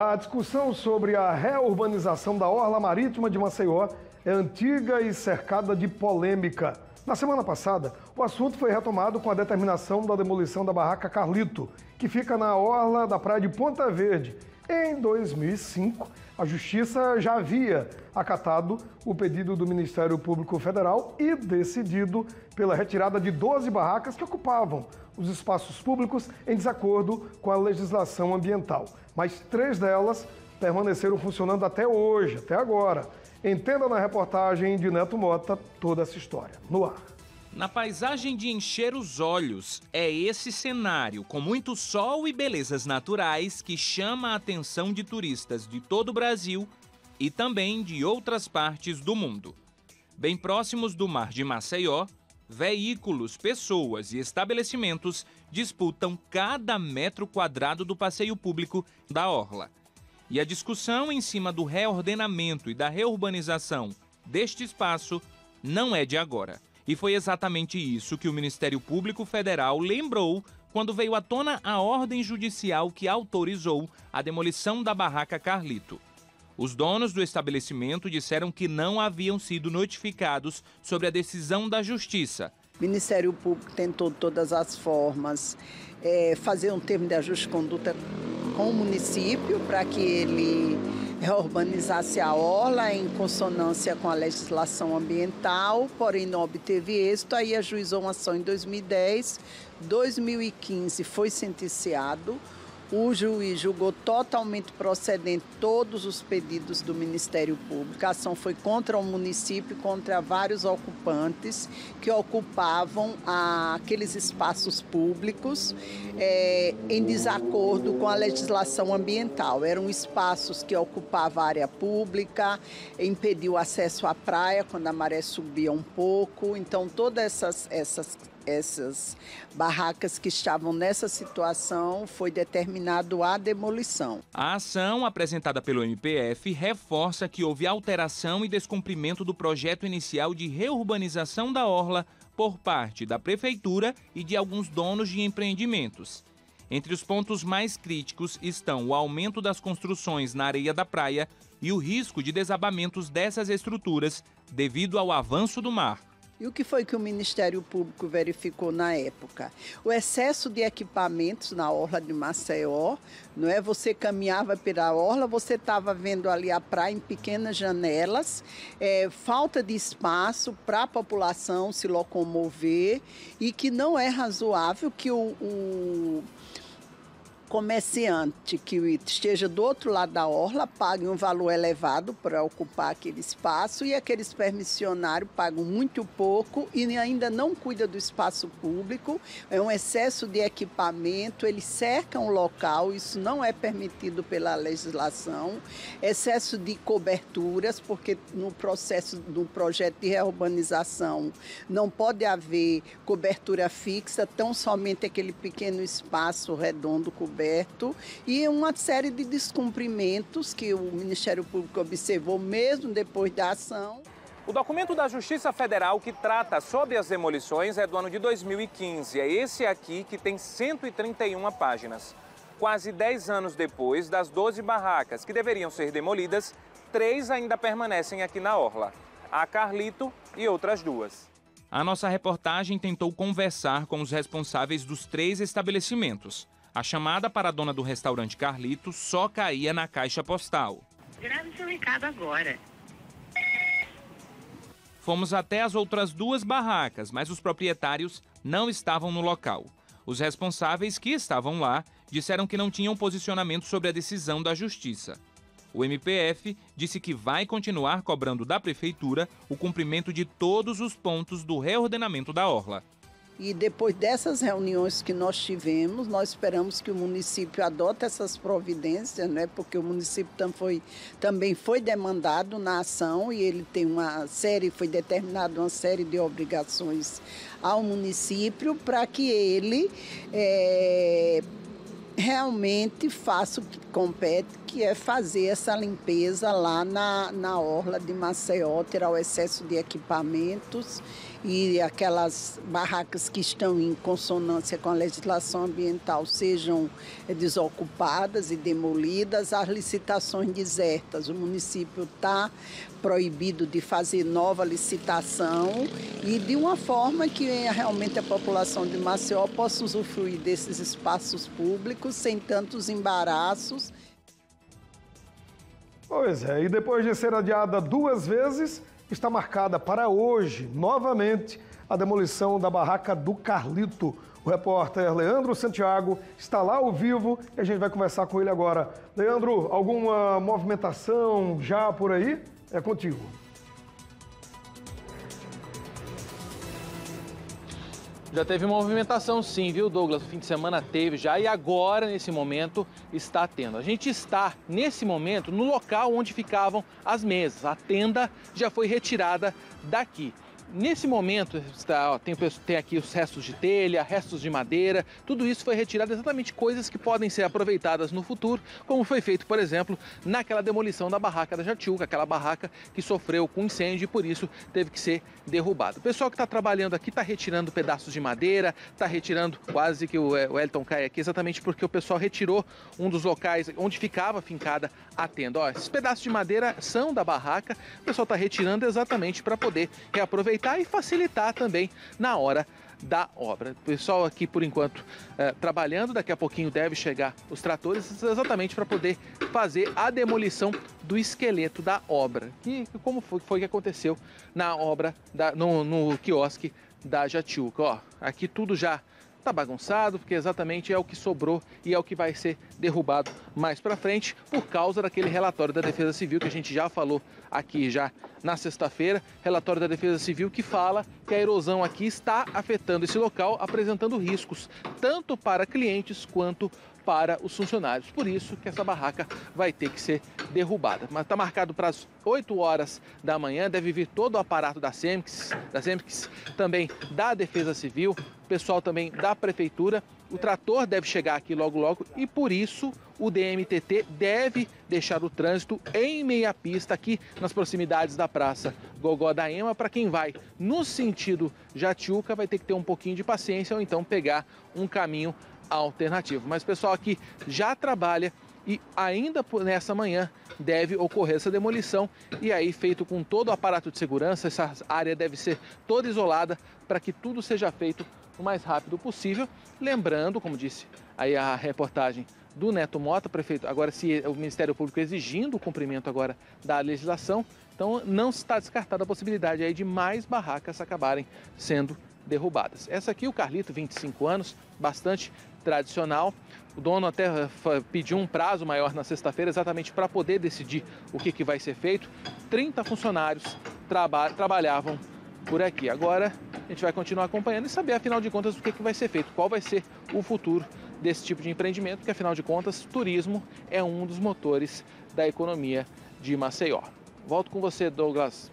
A discussão sobre a reurbanização da orla marítima de Maceió é antiga e cercada de polêmica. Na semana passada, o assunto foi retomado com a determinação da demolição da barraca Carlito, que fica na orla da praia de Ponta Verde. Em 2005, a Justiça já havia acatado o pedido do Ministério Público Federal e decidido pela retirada de 12 barracas que ocupavam os espaços públicos em desacordo com a legislação ambiental. Mas 3 delas permaneceram funcionando até hoje, até agora. Entenda na reportagem de Neto Mota toda essa história. No ar. Na paisagem de encher os olhos, é esse cenário, com muito sol e belezas naturais, que chama a atenção de turistas de todo o Brasil e também de outras partes do mundo. Bem próximos do mar de Maceió, veículos, pessoas e estabelecimentos disputam cada metro quadrado do passeio público da orla. E a discussão em cima do reordenamento e da reurbanização deste espaço não é de agora. E foi exatamente isso que o Ministério Público Federal lembrou quando veio à tona a ordem judicial que autorizou a demolição da barraca Carlito. Os donos do estabelecimento disseram que não haviam sido notificados sobre a decisão da Justiça. O Ministério Público tentou de todas as formas fazer um termo de ajuste de conduta com o município para que ele reurbanizasse a orla em consonância com a legislação ambiental, porém não obteve êxito. Aí ajuizou uma ação em 2010, 2015 foi sentenciado. O juiz julgou totalmente procedente todos os pedidos do Ministério Público. A ação foi contra o município, contra vários ocupantes que ocupavam aqueles espaços públicos em desacordo com a legislação ambiental. Eram espaços que ocupavam a área pública, impediu o acesso à praia quando a maré subia um pouco. Então, todas essas barracas que estavam nessa situação, foi determinado a demolição. A ação apresentada pelo MPF reforça que houve alteração e descumprimento do projeto inicial de reurbanização da orla por parte da Prefeitura e de alguns donos de empreendimentos. Entre os pontos mais críticos estão o aumento das construções na areia da praia e o risco de desabamentos dessas estruturas devido ao avanço do mar. E o que foi que o Ministério Público verificou na época? O excesso de equipamentos na orla de Maceió, não é? Você caminhava pela orla, você estava vendo ali a praia em pequenas janelas, falta de espaço para a população se locomover e que não é razoável que o comerciante que esteja do outro lado da orla pague um valor elevado para ocupar aquele espaço e aqueles permissionários pagam muito pouco e ainda não cuida do espaço público. É um excesso de equipamento, eles cercam o local, isso não é permitido pela legislação. Excesso de coberturas, porque no processo do projeto de reurbanização não pode haver cobertura fixa, tão somente aquele pequeno espaço redondo coberto. E uma série de descumprimentos que o Ministério Público observou mesmo depois da ação. O documento da Justiça Federal que trata sobre as demolições é do ano de 2015. É esse aqui que tem 131 páginas. Quase 10 anos depois das 12 barracas que deveriam ser demolidas, 3 ainda permanecem aqui na orla. A Carlito e outras 2. A nossa reportagem tentou conversar com os responsáveis dos 3 estabelecimentos. A chamada para a dona do restaurante Carlito só caía na caixa postal. Grave seu recado agora. Fomos até as outras 2 barracas, mas os proprietários não estavam no local. Os responsáveis que estavam lá disseram que não tinham posicionamento sobre a decisão da Justiça. O MPF disse que vai continuar cobrando da Prefeitura o cumprimento de todos os pontos do reordenamento da orla. E depois dessas reuniões que nós tivemos, nós esperamos que o município adote essas providências, né? Porque o município também foi demandado na ação e ele tem foi determinada uma série de obrigações ao município para que ele realmente faça compete, que é fazer essa limpeza lá na orla de Maceió, tirar o excesso de equipamentos e aquelas barracas que estão em consonância com a legislação ambiental sejam desocupadas e demolidas, as licitações desertas. O município está proibido de fazer nova licitação e de uma forma que realmente a população de Maceió possa usufruir desses espaços públicos sem tantos embaraços. Pois é, e depois de ser adiada 2 vezes, está marcada para hoje, novamente, a demolição da barraca do Carlito. O repórter Leandro Santiago está lá ao vivo e a gente vai conversar com ele agora. Leandro, alguma movimentação já por aí? É contigo. Já teve movimentação sim, viu, Douglas? O fim de semana teve já e agora, nesse momento, está tendo. A gente está, nesse momento, no local onde ficavam as mesas. A tenda já foi retirada daqui. Nesse momento, tem aqui os restos de telha, restos de madeira, tudo isso foi retirado, exatamente coisas que podem ser aproveitadas no futuro, como foi feito, por exemplo, naquela demolição da barraca da Jatiuca, aquela barraca que sofreu com incêndio e por isso teve que ser derrubada. O pessoal que está trabalhando aqui está retirando pedaços de madeira, está retirando, quase que o Wellington cai aqui, exatamente porque o pessoal retirou um dos locais onde ficava fincada a tenda. Ó, esses pedaços de madeira são da barraca, o pessoal está retirando exatamente para poder reaproveitar e facilitar também na hora da obra. O pessoal aqui, por enquanto, trabalhando, daqui a pouquinho deve chegar os tratores exatamente para poder fazer a demolição do esqueleto da obra, que como foi que aconteceu na obra, no quiosque da Jatiuca. Ó, aqui tudo já está bagunçado, porque exatamente é o que sobrou e é o que vai ser derrubado mais para frente por causa daquele relatório da Defesa Civil que a gente já falou aqui já na sexta-feira, relatório da Defesa Civil que fala que a erosão aqui está afetando esse local, apresentando riscos tanto para clientes quanto para os funcionários. Por isso que essa barraca vai ter que ser derrubada. Mas está marcado para as 8 horas da manhã, deve vir todo o aparato da SEMPS, também da Defesa Civil, pessoal também da Prefeitura. O trator deve chegar aqui logo e por isso o DMTT deve deixar o trânsito em meia pista aqui nas proximidades da Praça Gogó da Ema. Para quem vai no sentido Jatiuca vai ter que ter um pouquinho de paciência ou então pegar um caminho alternativo. Mas o pessoal aqui já trabalha e ainda nessa manhã deve ocorrer essa demolição e aí feito com todo o aparato de segurança, essa área deve ser toda isolada para que tudo seja feito o mais rápido possível. Lembrando, como disse aí a reportagem do Neto Mota, prefeito, agora se o Ministério Público exigindo o cumprimento agora da legislação, então não está descartada a possibilidade aí de mais barracas acabarem sendo derrubadas. Essa aqui, o Carlito, 25 anos, bastante tradicional. O dono até pediu um prazo maior na sexta-feira exatamente para poder decidir o que vai ser feito. 30 funcionários trabalhavam por aqui. Agora a gente vai continuar acompanhando e saber, afinal de contas, o que vai ser feito, qual vai ser o futuro desse tipo de empreendimento, porque afinal de contas, turismo é um dos motores da economia de Maceió. Volto com você, Douglas.